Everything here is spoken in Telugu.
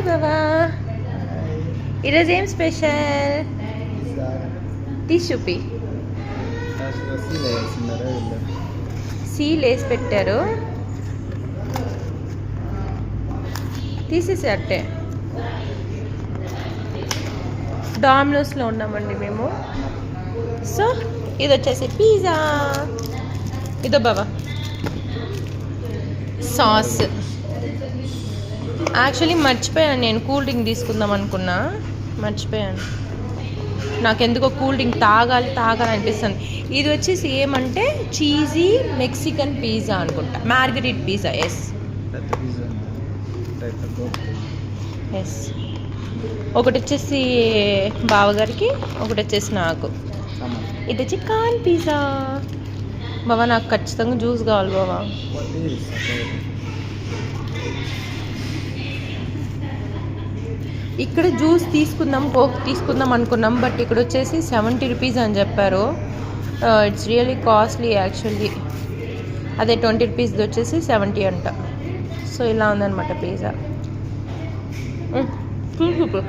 బాబా, ఈరోజు ఏం స్పెషల్? తీసి చూపి. సీల్ వేసి పెట్టారు, తీసేసి అట్టే. డామినోస్లో ఉన్నామండి మేము. సో ఇది వచ్చేసి పిజ్జా. ఇదో బాబా సాస్. యాక్చువల్లీ మర్చిపోయాను, నేను కూల్ డ్రింక్ తీసుకుందాం అనుకున్నా, మర్చిపోయాను. నాకెందుకో కూల్ డ్రింక్ తాగాలి అనిపిస్తుంది. ఇది వచ్చేసి ఏమంటే చీజీ మెక్సికన్ పిజ్జా అనుకుంటా, మార్గరిట్ పిజ్జా. Yes yes. ఒకటి వచ్చేసి బావగారికి, ఒకటి వచ్చేసి నాకు. ఇది వచ్చి కార్న్ పిజ్జా. బాబా నాకు ఖచ్చితంగా జ్యూస్ కావాలి బాబా. ఇక్కడ జ్యూస్ తీసుకుందాం, కోక్ తీసుకుందాం అనుకున్నాం, బట్ ఇక్కడ వచ్చేసి 70 రూపీస్ అని చెప్పారు. It's really costly actually. అదే 20 రూపీస్ది వచ్చేసి 70 అంట. సో ఇలా ఉందన్నమాట పిజ్జా. చూపు